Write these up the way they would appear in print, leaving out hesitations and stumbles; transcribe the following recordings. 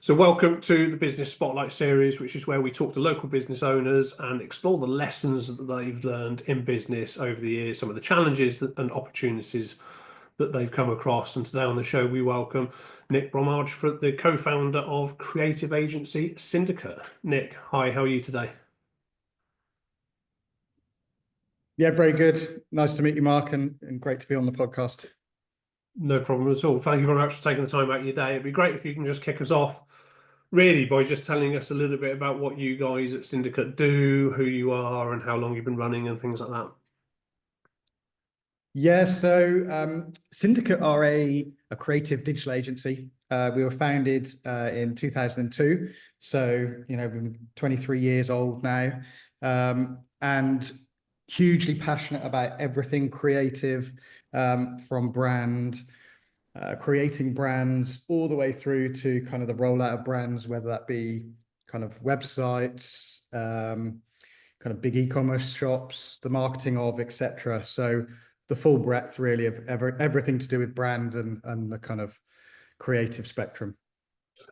So, welcome to the Business Spotlight series, which is where we talk to local business owners and explore the lessons that they've learned in business over the years, some of the challenges and opportunities that they've come across. And today on the show, we welcome Nick Bromage, the co-founder of creative agency Syndicate. Nick, hi, how are you today? Yeah, very good. Nice to meet you, Mark, and great to be on the podcast. No problem at all. Thank you very much for taking the time out of your day. It'd be great if you can just kick us off, really, by just telling us a little bit about what you guys at Syndicate do, who you are, and how long you've been running, and things like that. Yeah, so Syndicate are a creative digital agency. We were founded in 2002, so we're 23 years old now, and hugely passionate about everything creative, from brand. Creating brands all the way through to kind of the rollout of brands, whether that be kind of websites, kind of big e-commerce shops, the marketing of, etc. So the full breadth really of everything to do with brand and the kind of creative spectrum.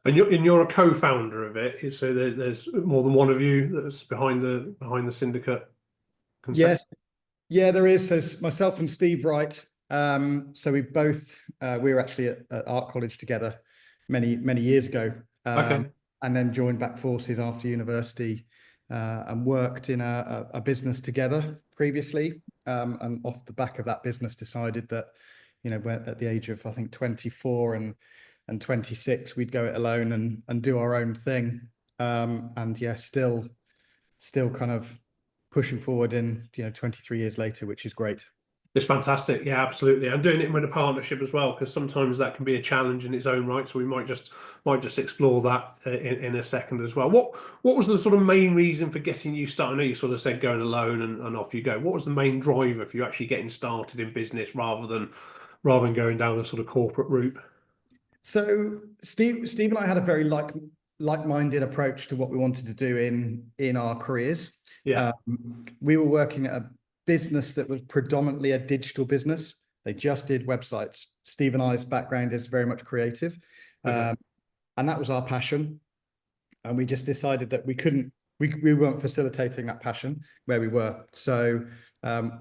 And you're a co-founder of it, so there's more than one of you that's behind the Syndicate concept. Yes, yeah, there is. So myself and Steve Wright. So we were actually at art college together many years ago, Okay. and then joined back forces after university, and worked in a business together previously, and off the back of that business decided that we're at the age of, I think, 24 and 26, we'd go it alone and do our own thing, and yeah, still kind of pushing forward in 23 years later, which is great. It's fantastic. Yeah, absolutely. I'm doing it with a partnership as well, because sometimes that can be a challenge in its own right. So we might just explore that in a second as well. What was the sort of main reason for getting you started? I know you sort of said going alone and off you go. What was the main driver for you actually getting started in business rather than going down the sort of corporate route? So Steve and I had a very like-minded approach to what we wanted to do in our careers. Yeah. We were working at a business that was predominantly a digital business. They just did websites. Steve and I's background is very much creative, Okay. and that was our passion. And we just decided that we weren't facilitating that passion where we were. So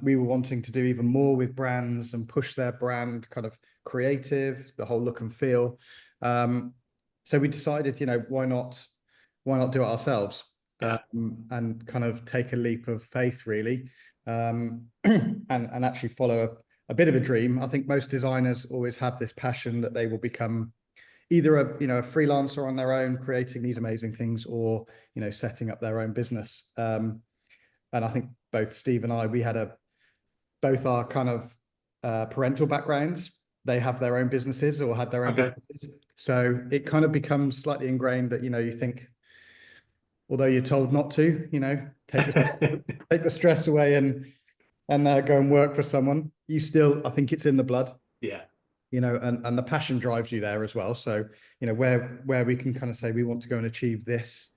we were wanting to do even more with brands and push their brand kind of creative, the whole look and feel. So we decided, why not do it ourselves? Yeah. And kind of take a leap of faith, really, and actually follow a bit of a dream. I think most designers always have this passion that they will become either a freelancer on their own, creating these amazing things, or setting up their own business. And I think both Steve and I, we had both our kind of parental backgrounds. They have their own businesses or had their own businesses, so it kind of becomes slightly ingrained that you think, although you're told not to, take the stress away and go and work for someone, you still, I think it's in the blood. Yeah. And the passion drives you there as well. So, where we can kind of say we want to go and achieve this,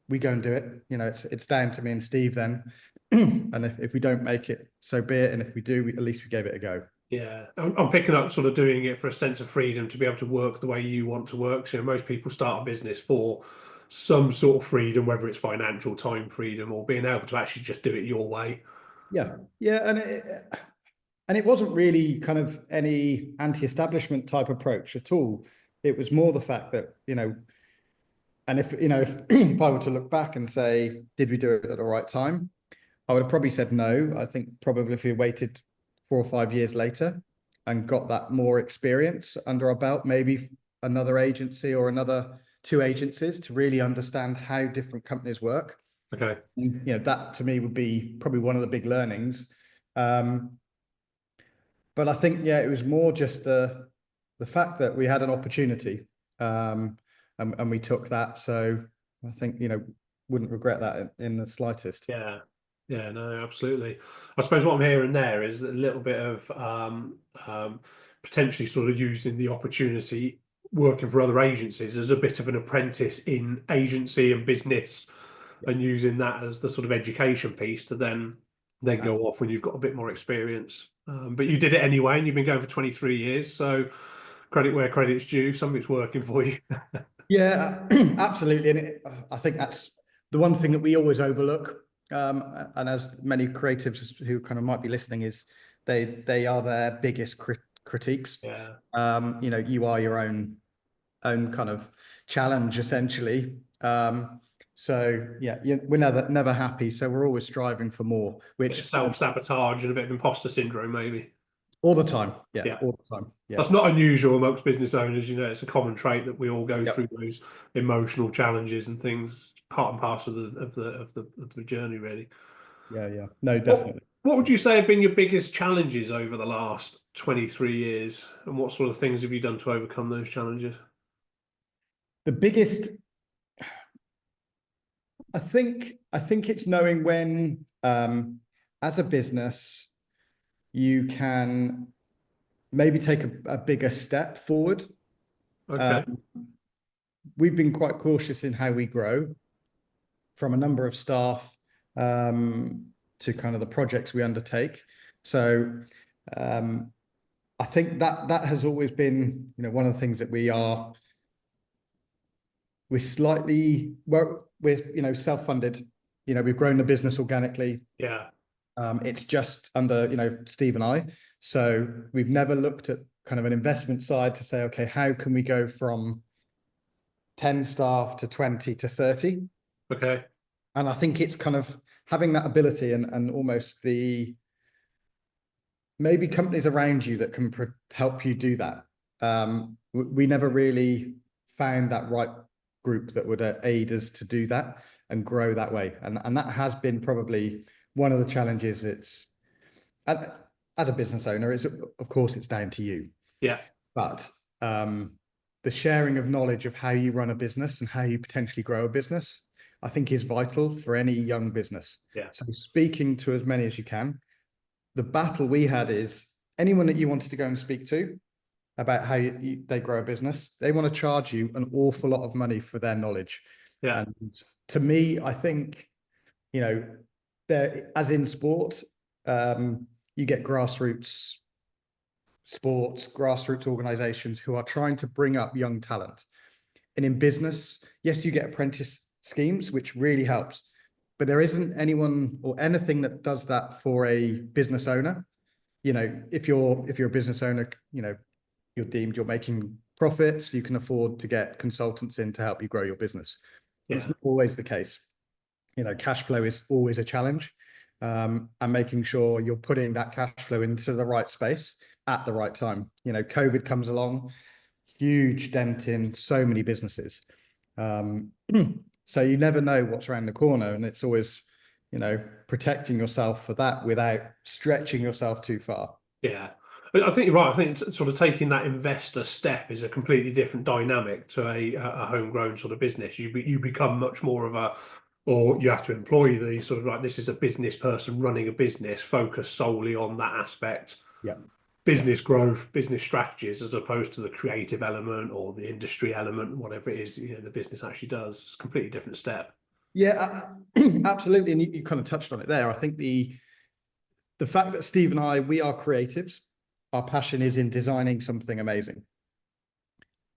we go and do it. It's down to me and Steve then. And if we don't make it, so be it. And if we do, at least we gave it a go. Yeah, I'm picking up sort of doing it for a sense of freedom to be able to work the way you want to work. So most people start a business for some sort of freedom, whether it's financial, time freedom, or being able to actually just do it your way. Yeah, yeah, and it wasn't really kind of any anti-establishment type approach at all. It was more the fact that and if if I were to look back and say, did we do it at the right time? I would have probably said no. I think probably if we waited 4 or 5 years later and got that more experience under our belt, maybe another agency or another 2 agencies to really understand how different companies work. Okay. That to me would be probably one of the big learnings. But I think, yeah, it was more just the fact that we had an opportunity, and we took that. So I think, wouldn't regret that in the slightest. Yeah. Yeah, no, absolutely. I suppose what I'm hearing there is a little bit of potentially sort of using the opportunity working for other agencies as a bit of an apprentice in agency and business, and using that as the sort of education piece to then go off when you've got a bit more experience. But you did it anyway, and you've been going for 23 years, so credit where credit's due. Something's working for you. Yeah, absolutely. And I think that's the one thing that we always overlook. And as many creatives who kind of might be listening, is they are their biggest critiques. Yeah. You are your own kind of challenge essentially. So yeah, we're never happy. So we're always striving for more, Bit of which self-sabotage and a bit of imposter syndrome, maybe. all the time. Yeah, Yeah. all the time. Yeah. That's not unusual amongst business owners. It's a common trait that we all go through Yep. those emotional challenges and things, part and parcel of the journey, really. Yeah. Yeah. No, What definitely. what would you say have been your biggest challenges over the last 23 years, and what sort of things have you done to overcome those challenges? The biggest, I think it's knowing when, as a business, you can maybe take a bigger step forward. Okay. Um, we've been quite cautious in how we grow, from a number of staff, to kind of the projects we undertake. So I think that has always been, one of the things that we're slightly, well, we're self-funded. We've grown the business organically. Yeah. It's just under, Steve and I. So we've never looked at kind of an investment side to say, okay, how can we go from 10 staff to 20 to 30? Okay. And I think it's kind of having that ability and almost maybe companies around you that can help you do that. We never really found that right group that would aid us to do that and grow that way. And that has been probably one of the challenges. As a business owner, of course it's down to you, Yeah. but the sharing of knowledge of how you run a business and how you potentially grow a business, I think, is vital for any young business. Yeah. So speaking to as many as you can. The battle we had is anyone that you wanted to go and speak to about how they grow a business, they want to charge you an awful lot of money for their knowledge. Yeah. And to me, I think, there, as in sport, you get grassroots organizations who are trying to bring up young talent. And in business, yes, you get apprentice schemes, which really helps. But there isn't anyone or anything that does that for a business owner. If you're a business owner, you're deemed you're making profits, you can afford to get consultants in to help you grow your business. It's Yeah. not always the case. Cash flow is always a challenge, and making sure you're putting that cash flow into the right space at the right time. COVID comes along, huge dent in so many businesses. So you never know what's around the corner, and it's always, protecting yourself for that without stretching yourself too far. Yeah. I think you're right. I think it's sort of taking that investor step is a completely different dynamic to a homegrown sort of business. You become much more of or you have to employ the sort of like, this is a business person running a business focused solely on that aspect, Yeah. Yeah. business growth, business strategies, as opposed to the creative element or the industry element, whatever it is, the business actually does. It's a completely different step. Yeah, absolutely. And you kind of touched on it there. I think the fact that Steve and I, we are creatives, our passion is in designing something amazing.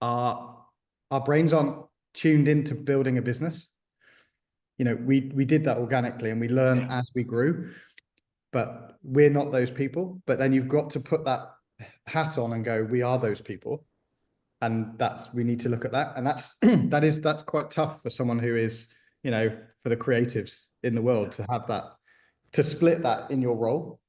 Our brains aren't tuned into building a business. We did that organically and we learned Yeah. as we grew, but we're not those people. But then you've got to put that hat on and go, we are those people. And we need to look at that. And that's quite tough for someone who is, for the creatives in the world to have that, to split that in your role.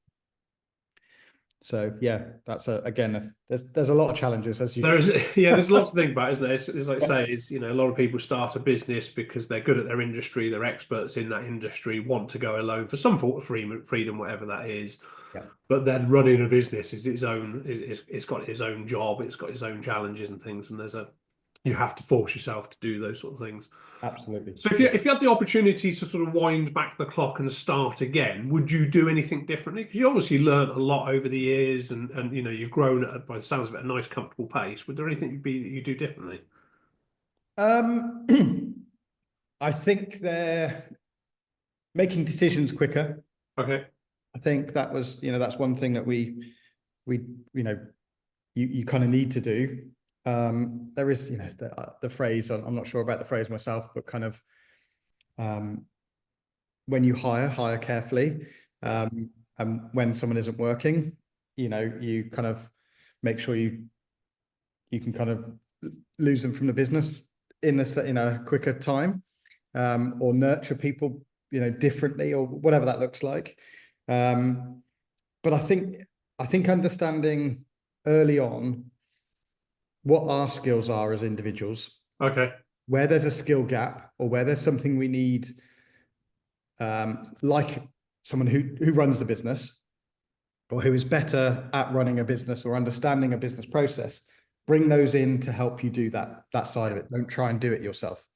So yeah, that's there's a lot of challenges as you. There's lots to think about, isn't there? It's like I say, a lot of people start a business because they're good at their industry, they're experts in that industry, want to go alone for some sort of freedom, whatever that is. Yeah. But then running a business is its own. It's got its own job. It's got its own challenges and things. And you have to force yourself to do those sort of things. Absolutely. So if you had the opportunity to sort of wind back the clock and start again, would you do anything differently? Because you obviously learned a lot over the years, and you've grown at, by the sounds of it, a nice, comfortable pace. Would there anything that you do differently? I think they're making decisions quicker. Okay. I think that was, that's one thing that we you kind of need to do. There is, the phrase, I'm not sure about the phrase myself, but kind of when you hire carefully. And when someone isn't working, you kind of make sure you can kind of lose them from the business in a quicker time, or nurture people, differently, or whatever that looks like. But I think understanding early on what our skills are as individuals, Okay. where there's a skill gap or where there's something we need, like someone who runs the business or who is better at running a business or understanding a business process, bring those in to help you do that side of it. Don't try and do it yourself.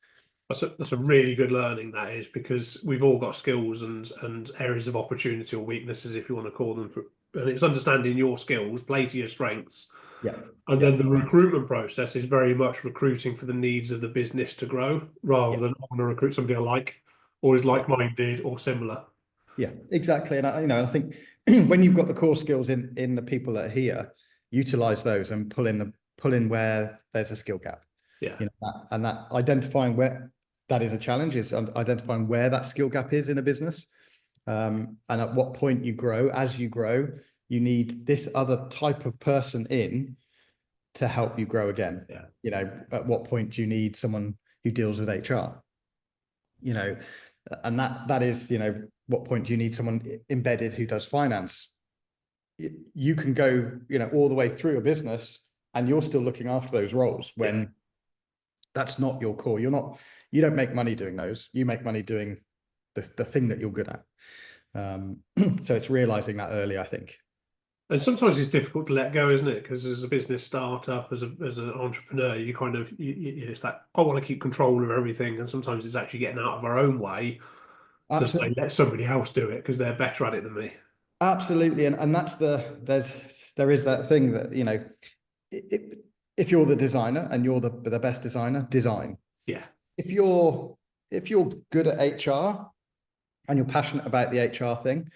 That's a really good learning, that is, because we've all got skills and areas of opportunity or weaknesses, if you want to call them, and it's understanding your skills, play to your strengths. Yeah. And then the recruitment process is very much recruiting for the needs of the business to grow, rather than I want to recruit somebody I like or is like-minded or similar. Yeah, exactly. And I think when you've got the core skills in the people that are here, utilize those and pull in where there's a skill gap. Yeah. That identifying where that is a challenge is identifying where that skill gap is in a business. And at what point you grow. As you grow, you need this other type of person in to help you grow again. Yeah. At what point do you need someone who deals with HR? And that is, what point do you need someone embedded who does finance? You can go, all the way through a business and you're still looking after those roles when that's not your core. You don't make money doing those. You make money doing the thing that you're good at. So it's realizing that early, I think. And sometimes it's difficult to let go, isn't it? Because as a business startup, as an entrepreneur, you kind of it's like, I want to keep control of everything, and sometimes it's actually getting out of our own way to say, let somebody else do it because they're better at it than me. Absolutely, and that's there is that thing that if you're the designer and you're the best designer, design. Yeah. If you're good at HR and you're passionate about the HR thing,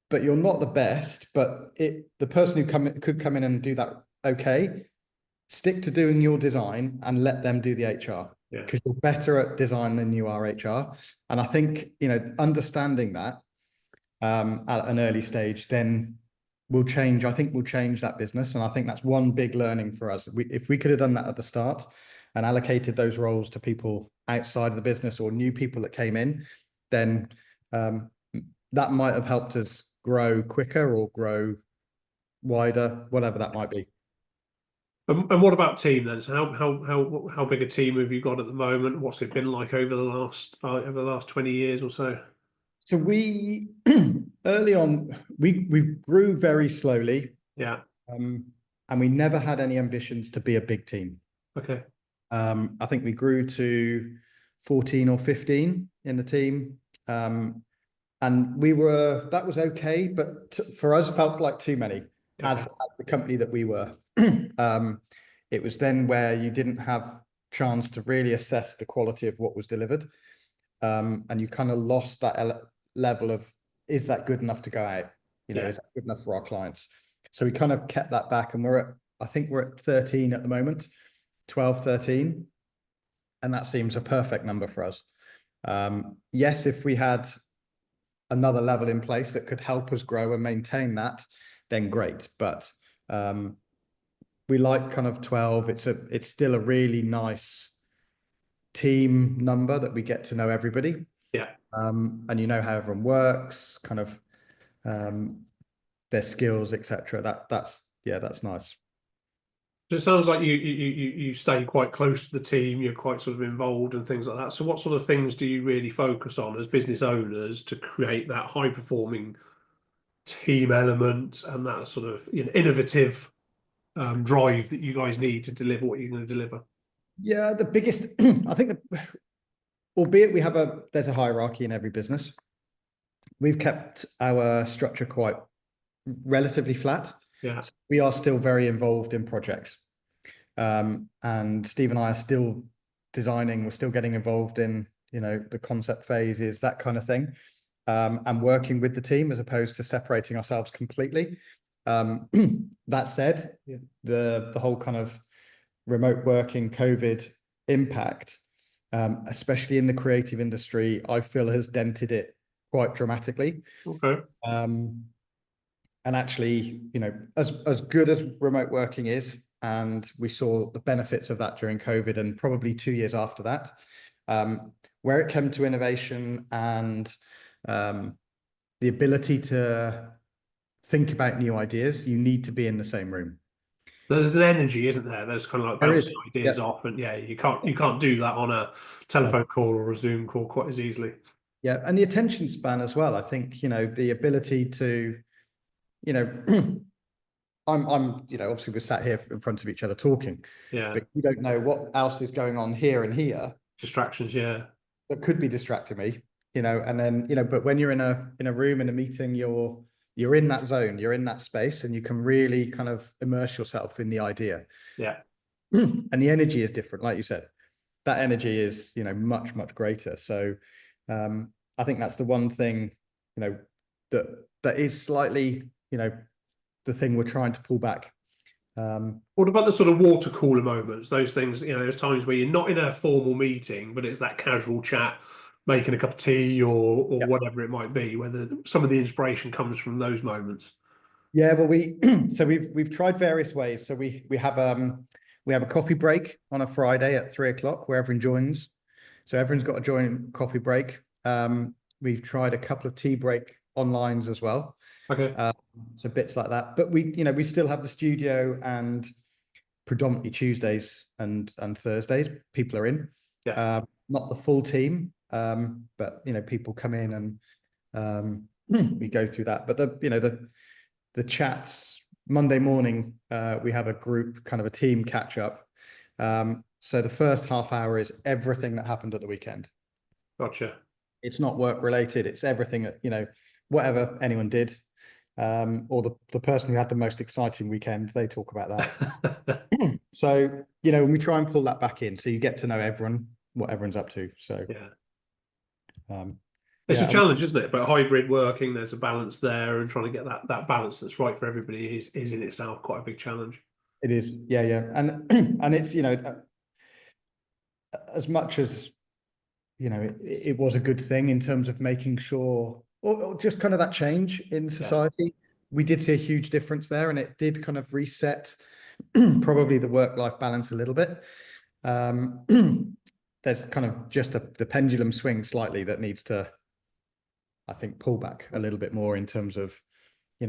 but you're not the best, but the person who could come in and do that, okay, stick to doing your design and let them do the HR, because you're better at design than you are HR. And I think, understanding that at an early stage, then we'll change that business. And I think that's one big learning for us. If we could have done that at the start and allocated those roles to people outside of the business or new people that came in, then that might have helped us grow quicker or grow wider, whatever that might be. And what about team then? So how big a team have you got at the moment? What's it been like over the last 20 years or so? So we early on we grew very slowly. Yeah. And we never had any ambitions to be a big team. Okay. I think we grew to 14 or 15 in the team. And that was okay, but for us felt like too many as the company that we were. It was then where you didn't have chance to really assess the quality of what was delivered. And you kind of lost that level of, is that good enough to go out? Is that good enough for our clients? So we kind of kept that back, and I think we're at 13 at the moment, 12, 13. And that seems a perfect number for us. Yes, if we had another level in place that could help us grow and maintain that, then great. But we like kind of 12. It's still a really nice team number that we get to know everybody. Yeah. And how everyone works, kind of their skills, etc. That's nice. So it sounds like you stay quite close to the team. You're quite sort of involved and things like that. So what sort of things do you really focus on as business owners to create that high performing team element and that sort of innovative drive that you guys need to deliver what you're going to deliver? Yeah, the biggest, I think, albeit there's a hierarchy in every business, we've kept our structure quite relatively flat. Yeah. So we are still very involved in projects. And Steve and I are still designing, we're still getting involved in, the concept phases, that kind of thing. And working with the team as opposed to separating ourselves completely. That said, the whole kind of remote working COVID impact, especially in the creative industry, I feel has dented it quite dramatically. Okay. And actually, as good as remote working is, and we saw the benefits of that during COVID and probably 2 years after that, where it came to innovation and the ability to think about new ideas, you need to be in the same room. There's an energy, isn't there? There's kind of like There is. bouncing ideas off, and yeah, you can't do that on a telephone call or a Zoom call quite as easily. Yeah, and the attention span as well. I think, the ability to, I'm, obviously we're sat here in front of each other talking, Yeah, but you don't know what else is going on here and here distractions. Yeah, that could be distracting me, and then, but when you're in a room, in a meeting, you're in that zone, you're in that space, and you can really kind of immerse yourself in the idea. yeah. And the energy is different, like you said. That energy is, much, much greater. So I think that's the one thing, that is slightly, the thing we're trying to pull back. What about the sort of water cooler moments? Those things, there's times where you're not in a formal meeting, but it's that casual chat, making a cup of tea or Yeah. whatever it might be, whether some of the inspiration comes from those moments. Yeah, well, so we've tried various ways. So we have a coffee break on a Friday at 3 o'clock where everyone joins. So everyone's got a joint coffee break. We've tried a couple of tea break onlines as well. Okay. So bits like that. But we still have the studio, and predominantly Tuesdays and Thursdays people are in. Yeah. Not the full team, but people come in and we go through that. But the chats Monday morning, we have a group, kind of a team catch up. So the first half hour is everything that happened at the weekend. Gotcha. It's not work related. It's everything that, whatever anyone did, or the person who had the most exciting weekend, they talk about that. So, we try and pull that back in. So you get to know everyone, what everyone's up to. So, yeah. It's yeah, a challenge, isn't it? But hybrid working, there's a balance there, and trying to get that balance that's right for everybody is in itself quite a big challenge. it is. Yeah, yeah. And and it's, as much as, it was a good thing in terms of making sure, or just kind of that change in society. Yeah. We did see a huge difference there, and it did kind of reset probably the work-life balance a little bit. There's kind of just the pendulum swing slightly that needs to, I think, pull back a little bit more in terms of,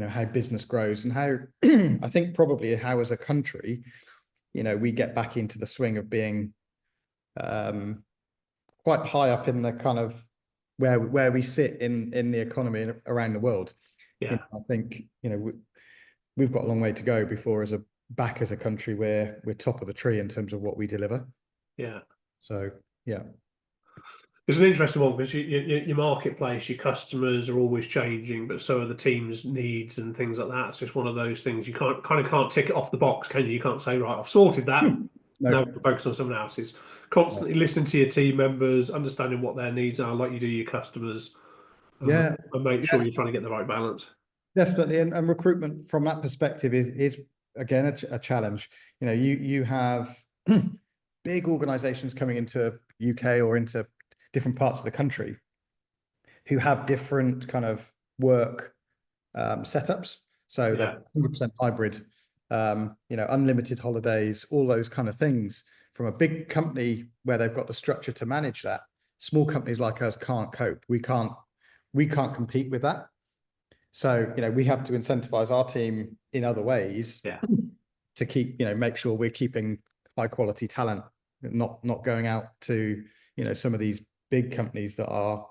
how business grows and how I think probably how as a country, we get back into the swing of being quite high up in the kind of where we sit in the economy around the world. Yeah. I think, we've got a long way to go before as a country where we're top of the tree in terms of what we deliver. Yeah. So, yeah. It's an interesting one because your marketplace, your customers are always changing, but so are the team's needs and things like that. So it's one of those things you can't tick it off the box, can you? You can't say, right, I've sorted that. No. Now focus on someone else. It's constantly listening to your team members, understanding what their needs are, like you do your customers. Yeah. And make sure you're trying to get the right balance. Definitely. And recruitment from that perspective is again, a challenge. You have big organizations coming into UK or into different parts of the country who have different kind of work setups. So they're 100% hybrid, unlimited holidays, all those kind of things. From a big company where they've got the structure to manage that, small companies like us can't cope. We can't compete with that. So, we have to incentivize our team in other ways to keep, make sure we're keeping high quality talent, not going out to, some of these big companies that are,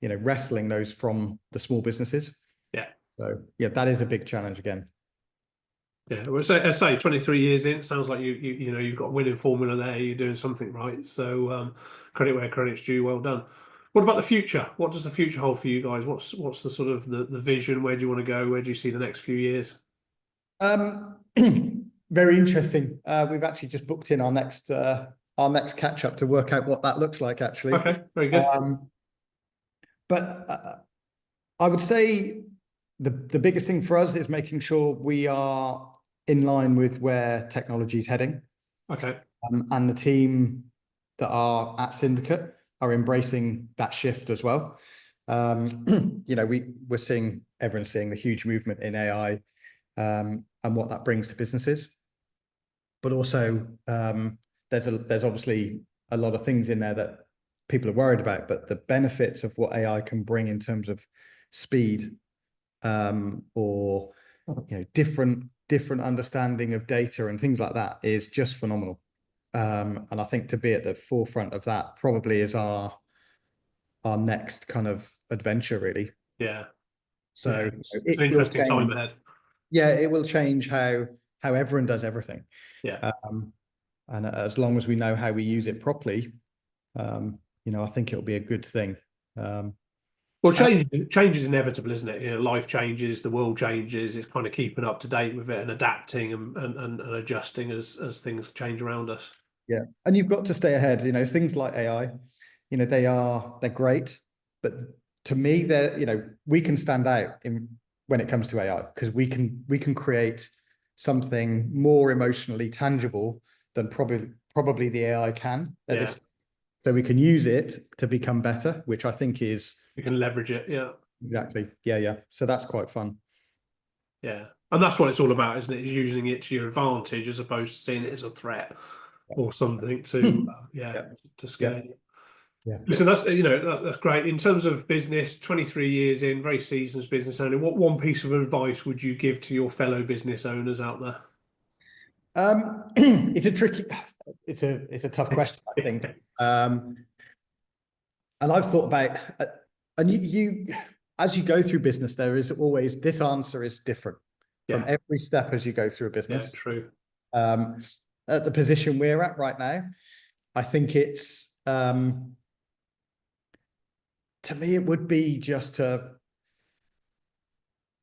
wrestling those from the small businesses. Yeah. So, that is a big challenge again. Yeah, well, I say 23 years in, it sounds like you've got a winning formula there. You're doing something right. So credit where credit's due. Well done. What about the future? What does the future hold for you guys? What's the sort of the vision? Where do you want to go? Where do you see the next few years? Very interesting. We've actually just booked in our next catch up to work out what that looks like. Actually, okay, very good. But I would say the biggest thing for us is making sure we are in line with where technology is heading. Okay. And the team that are at Syndicate are embracing that shift as well. We're seeing, everyone's seeing the huge movement in AI, and what that brings to businesses. But also, there's obviously a lot of things in there that people are worried about, but the benefits of what AI can bring in terms of speed, or different understanding of data and things like that is just phenomenal. And I think to be at the forefront of that probably is our next kind of adventure, really. Yeah. So It's it an will interesting time change. ahead. Yeah, it will change how everyone does everything. Yeah. And as long as we know how we use it properly, I think it'll be a good thing. Well, change is inevitable, isn't it? Life changes, the world changes. It's kind of keeping up to date with it and adapting and adjusting as things change around us. Yeah, and you've got to stay ahead. Things like AI, they're great, but to me, we can stand out when it comes to AI, because we can create something more emotionally tangible than probably the AI can at this. So we can use it to become better, which I think is, we can leverage it. Yeah. Exactly. Yeah. So that's quite fun. Yeah. And that's what it's all about, isn't it? Is using it to your advantage as opposed to seeing it as a threat or something to Yeah. to scare Yeah. you. Yeah. Listen, that's great. In terms of business, 23 years in, very seasoned business owner, what one piece of advice would you give to your fellow business owners out there? It's a tough question, I think. And I've thought about, and as you go through business, there is always, this answer is different from every step as you go through a business. Yeah, true. At the position we're at right now, I think it's, to me, it would be just to,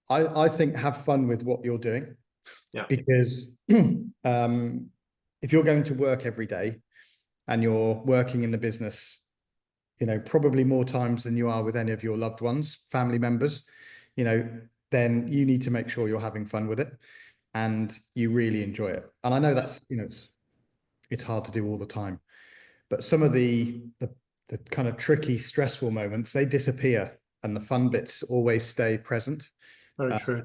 I think, have fun with what you're doing. Yeah. Because if you're going to work every day and you're working in the business, probably more times than you are with any of your loved ones, family members, then you need to make sure you're having fun with it and you really enjoy it. And I know that's, it's hard to do all the time, but some of the kind of tricky, stressful moments, they disappear and the fun bits always stay present. Very true.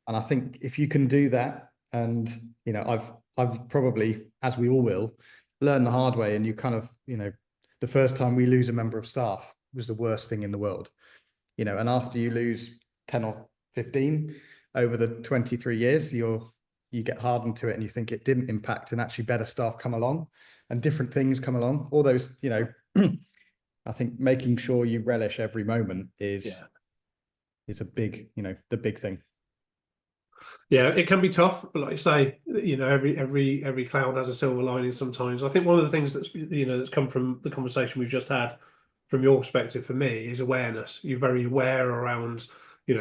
And I think if you can do that, and I've probably, as we all will, learn the hard way. And you kind of, the first time we lose a member of staff was the worst thing in the world, and after you lose 10 or 15 over the 23 years, you get hardened to it and you think it didn't impact, and actually better staff come along and different things come along. All those, I think making sure you relish every moment is a big, the big thing. Yeah, it can be tough, but like you say, every cloud has a silver lining sometimes. I think one of the things that's come from the conversation we've just had, from your perspective, for me, is awareness. You're very aware around,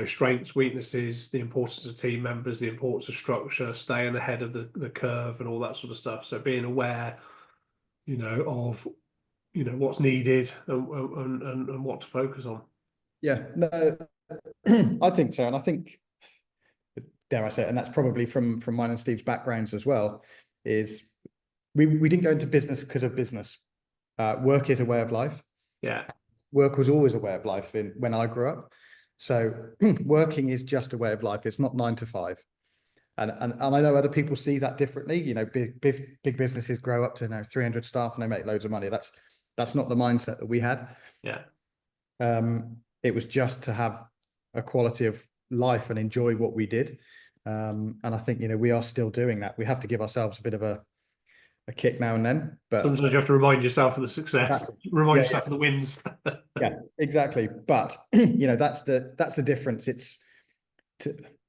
strengths, weaknesses, the importance of team members, the importance of structure, staying ahead of the curve, and all that sort of stuff. So being aware, of what's needed and what to focus on. Yeah, no, I think so, and I think, dare I say it, and that's probably from mine and Steve's backgrounds as well, is we didn't go into business because of business. Work is a way of life. Yeah. Work was always a way of life when I grew up. So working is just a way of life. It's not 9 to 5. And I know other people see that differently. Big businesses grow up to 300 staff and they make loads of money. That's not the mindset that we had. Yeah. It was just to have a quality of life and enjoy what we did. And I think, we are still doing that. We have to give ourselves a bit of a kick now and then, but sometimes you have to remind yourself of the success, remind yourself of the wins. Yeah, exactly. But that's the difference.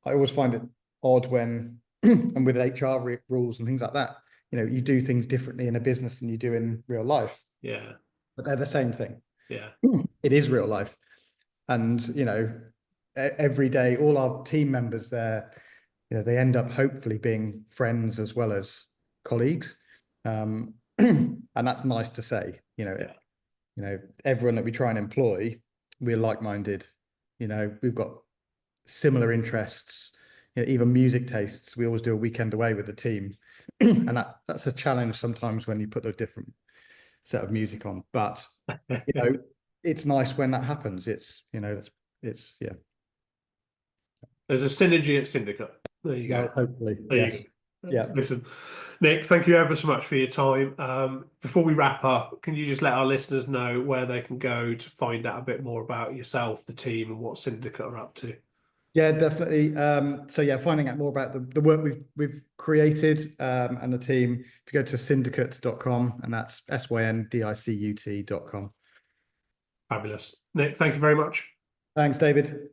I always find it odd when and with HR rules and things like that, you do things differently in a business than you do in real life. Yeah. But they're the same thing. Yeah. It is real life. And every day, all our team members there, they end up hopefully being friends as well as colleagues. And that's nice to say. Everyone that we try and employ, we're like-minded. We've got similar interests. even music tastes. We always do a weekend away with the team, and that's a challenge sometimes when you put a different set of music on. But it's nice when that happens. It's yeah. There's a synergy at Syndicate. There you go. Hopefully, There yes. you go. Yeah. Listen, Nick, thank you ever so much for your time. Before we wrap up, can you just let our listeners know where they can go to find out a bit more about yourself, the team, and what Syndicate are up to? Yeah, definitely. So yeah, finding out more about the work we've created and the team, if you go to syndicate.com, and that's syndicut.com. Fabulous. Nick, thank you very much. Thanks, David.